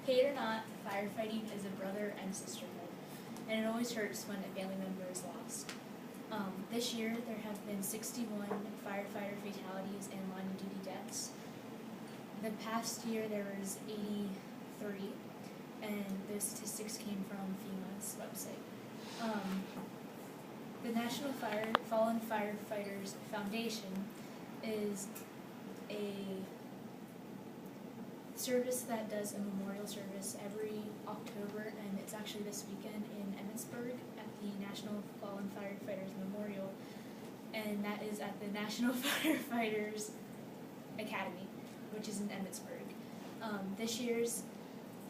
Hate it or not, firefighting is a brother and sisterhood, and it always hurts when a family member is lost. This year, there have been 61 firefighter fatalities and line of duty deaths. The past year, there was 83, and those statistics came from FEMA's website. The National Fallen Firefighters Foundation is a service that does a memorial service every October, and it's actually this weekend in Emmitsburg at the National Fallen Firefighters Memorial, and that is at the National Firefighters Academy, which is in Emmitsburg. This year's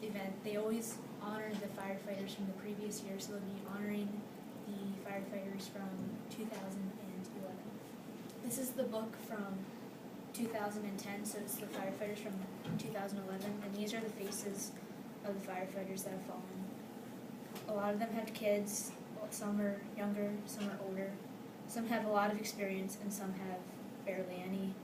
event, they always honor the firefighters from the previous year, so they'll be honoring the firefighters from 2011. This is the book from 2010, so it's the firefighters from 2011, and these are the faces of the firefighters that have fallen. A lot of them have kids, some are younger, some are older, some have a lot of experience, and some have barely any.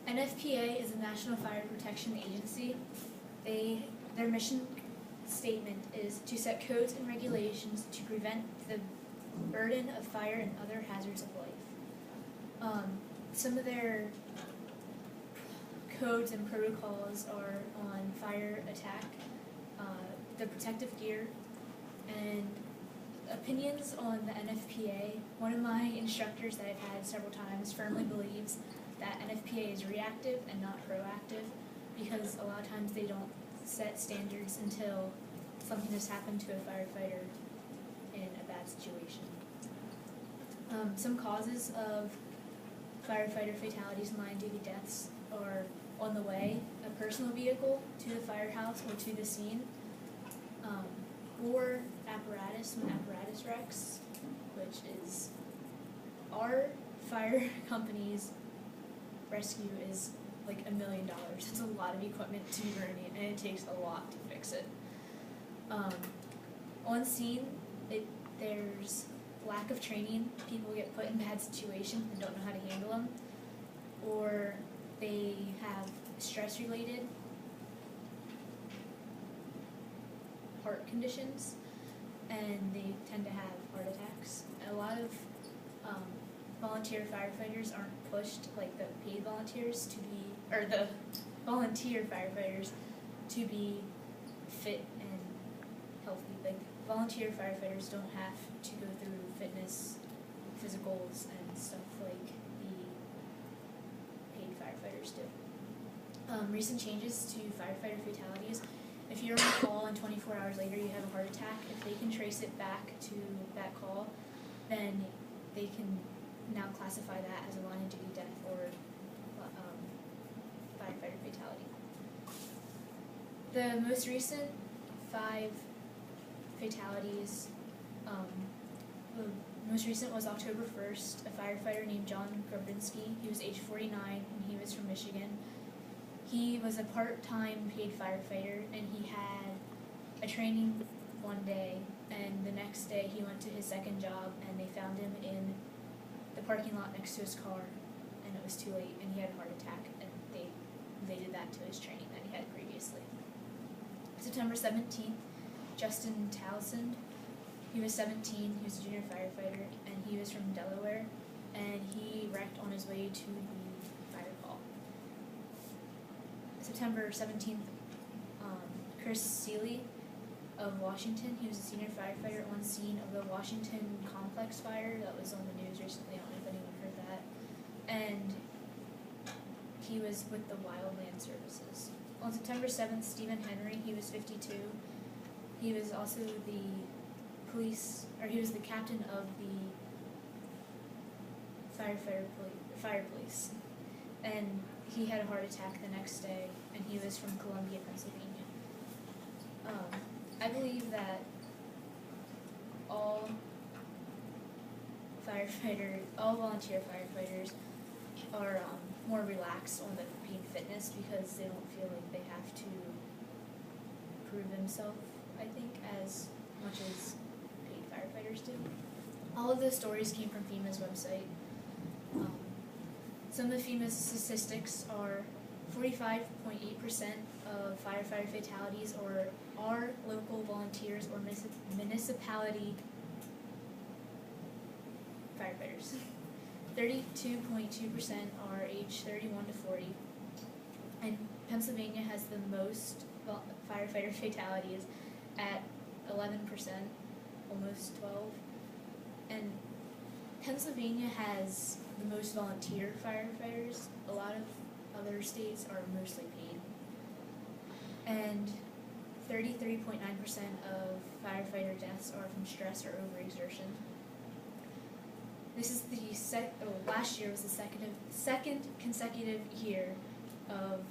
NFPA is the National Fire Protection Agency. Their mission statement is to set codes and regulations to prevent the burden of fire and other hazards of life. Some of their codes and protocols are on fire attack, the protective gear, and opinions on the NFPA. One of my instructors that I've had several times firmly believes that NFPA is reactive and not proactive, because a lot of times they don't set standards until something has happened to a firefighter in a bad situation. Some causes of firefighter fatalities and line of duty deaths are on the way, a personal vehicle to the firehouse or to the scene, or apparatus wrecks, which is our fire company's rescue is like $1 million. It's a lot of equipment to be running, and it takes a lot to fix it. On scene, there's lack of training. People get put in bad situations and don't know how to handle them, or they have stress-related heart conditions, and they tend to have heart attacks. A lot of volunteer firefighters aren't pushed like the paid volunteers to be, or the volunteer firefighters to be fit and healthy. Like, volunteer firefighters don't have to go through fitness, physicals, and stuff like the paid firefighters do. Recent changes to firefighter fatalities. If you're on call and 24 hours later you have a heart attack, if they can trace it back to that call, then they can now classify that as a line of duty death or firefighter fatality. The most recent 5 fatalities, the most recent was October 1st, a firefighter named John Grabinski. He was age 49 and he was from Michigan. He was a part-time paid firefighter, and he had a training one day, and the next day he went to his second job, and they found him in the parking lot next to his car, and it was too late, and he had a heart attack, and they did that to his training that he had previously. September 17th, Justin Townsend, he was 17, he was a junior firefighter, and he was from Delaware, and he wrecked on his way to the fire call. September 17th, Chris Seeley of Washington, he was a senior firefighter on scene of the Washington Complex fire that was on the news recently. I don't know if anyone heard that. And he was with the Wildland Services. On September 7th, Stephen Henry, he was 52. He was also the he was the captain of the fire police. And he had a heart attack the next day, and he was from Columbia, Pennsylvania. I believe that all volunteer firefighters are more relaxed on the paid fitness because they don't feel like they have to prove themselves, I think, as much as paid firefighters do. All of the stories came from FEMA's website. Some of FEMA's statistics are 45.8% of firefighter fatalities are local volunteers or municipality firefighters. 32.2% are age 31 to 40. And Pennsylvania has the most firefighter fatalities at 11%, almost 12. And Pennsylvania has the most volunteer firefighters. A lot of other states are mostly paid. And 33.9% of firefighter deaths are from stress or overexertion. This is the last year was the second consecutive year of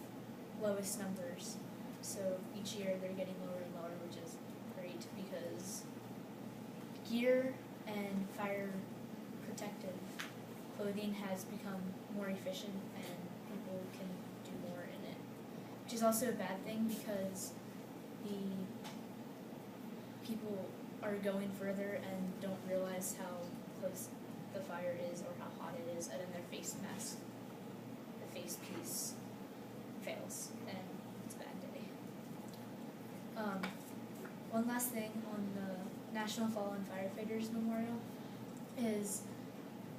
lowest numbers. So each year they're getting lower and lower, which is great because gear and fire protective clothing has become more efficient and people can do more in it, which is also a bad thing because the people are going further and don't realize how close the fire is or how hot it is, and then their face mask, the face piece, fails, and it's a bad day. One last thing on the National Fallen Firefighters Memorial is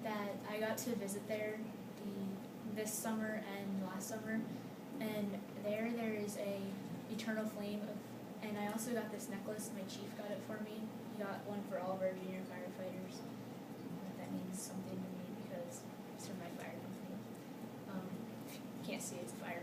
that I got to visit there this summer and last summer, and there is a eternal flame of, and I also got this necklace. My chief got it for me. He got one for all of our junior firefighters. That means something to me because it's from my fire company. If you can't see, it's a fire